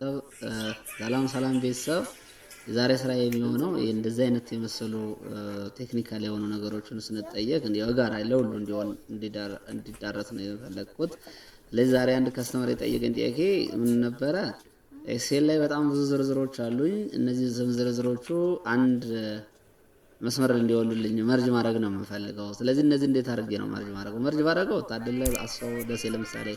ሰላም ሰላም ቤተሰብ የዛሬ ስራ የሚሆነው እንደዚህ አይነት የመሰሉ ቴክኒካል የሆኑ ነገሮችን ስንጠየቅ እንዲያው ጋር ለሁሉ እንዲሆን እንዲዳረስ ነው የፈለኩት። ስለዚህ ዛሬ አንድ ከስተመር የጠየቀኝ ጥያቄ ምን ነበረ? ኤክሴል ላይ በጣም ብዙ ዝርዝሮች አሉኝ። እነዚህ ዝርዝሮቹ አንድ መስመር እንዲወሉልኝ መርጅ ማድረግ ነው የምፈልገው። ስለዚህ እነዚህ እንዴት አድርጌ ነው መርጅ ማድረገው? መርጅ ባደረገው ታደለ አስፋው ደሴ ለምሳሌ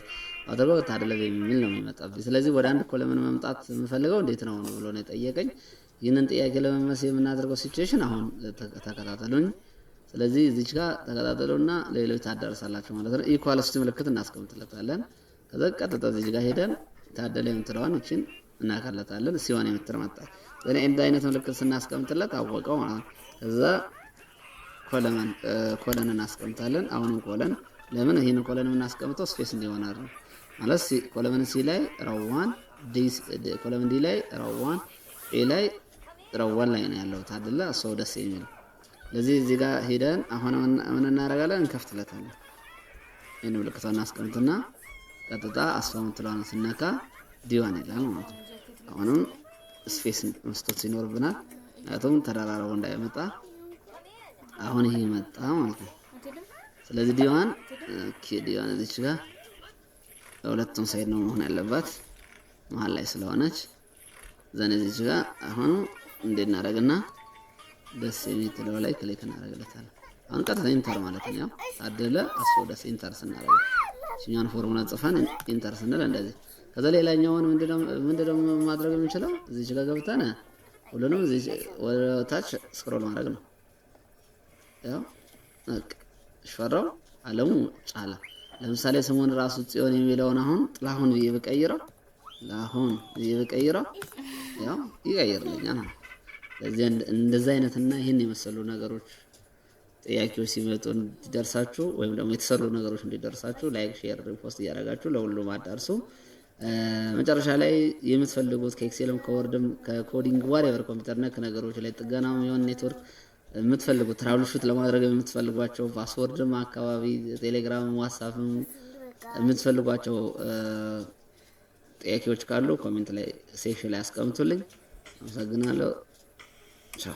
አድርገው ታደለ የሚል ነው የሚመጣብኝ። ስለዚህ ወደ አንድ ኮለምን መምጣት የምፈልገው እንዴት ነው ብሎ ነው የጠየቀኝ። ይህንን ጥያቄ ለመመለስ የምናደርገው ሲቹዌሽን አሁን ተከታተሉኝ። ስለዚህ እዚች ጋር ተከታተሉና ለሌሎች ታዳርሳላችሁ ማለት ነው። ኢኳልስ ምልክት እናስቀምጥለታለን። ከዛ ቀጥታ እዚህ ጋር ሄደን ታደለ የምትለዋን እቺን እናካለታለን። ሲሆን የምትመጣ ዘኔ እንደ አይነት ምልክት ስናስቀምጥለት አወቀው ማለት ነው። ከዛ ኮለን እናስቀምጣለን። አሁንም ኮለን ለምን ይሄን ኮለን እናስቀምጠው ስፔስ እንዲሆን አይደል ማለት ኮለን ሲ ላይ ራው1 ዲ ኮለን ዲ ላይ ራው1 ኤ ላይ ራው1 ላይ ነው ያለው ታደለ ሰው ደስ የሚል። ለዚህ እዚህ ጋር ሄደን አሁን ምን እናደርጋለን? እንከፍትለታለን። ይሄን ምልክቱን እናስቀምጥና ቀጥታ አስፋውን ትሏን ስነካ ዲዋን ይላል ማለት ነው። አሁንም ስፔስ መስጠት ይኖርብናል። አቶም ተራራራው እንዳይመጣ አሁን ይሄ መጣ ማለት ነው። ስለዚህ ዲዋን እዚች ጋር ሁለቱም ሳይድ ነው መሆን ያለባት መሃል ላይ ስለሆነች ዘኔ እዚች ጋር አሁን እንዴት እናደርግና ደስ የሚለው ላይ ክሊክ እናደርግለታለን። አሁን ቀጥታ ኢንተር ማለት ነው። ታደለ አስፎ ደስ ኢንተር ስናደርግ እኛን ፎርሙላ ጽፈን ኢንተር ስንል እንደዚህ ከዛ ሌላኛውን ምንድነው ማድረግ የምንችለው? እዚች ጋር ገብተን ሁሉንም እዚህ ወደ ታች ስክሮል ማድረግ ነው። ያው ሽፈራው አለሙ ጫላ ለምሳሌ ስሙን ራሱ ጽዮን የሚለውን አሁን ጥላሁን ይበቀይረው ላሁን ይበቀይረው ያው ይቀይርልኛል። ለዚህ እንደዛ አይነትና ይሄን የመሰሉ ነገሮች ጥያቄዎች ሲመጡ እንዲደርሳችሁ ወይም ደግሞ የተሰሩ ነገሮች እንዲደርሳችሁ ላይክ፣ ሼር፣ ሪፖስት እያደረጋችሁ ለሁሉም አዳርሱ። መጨረሻ ላይ የምትፈልጉት ከኤክሴልም ከወርድም ከኮዲንግ ዋሬቨር ኮምፒውተር ነክ ነገሮች ላይ ጥገናም የሆነ ኔትወርክ የምትፈልጉት ትራብል ሹት ለማድረግ የምትፈልጓቸው ፓስወርድም አካባቢ ቴሌግራም፣ ዋትስአፕም የምትፈልጓቸው ጥያቄዎች ካሉ ኮሜንት ላይ ሴክሽን ላይ አስቀምጡልኝ። አመሰግናለሁ። ቻው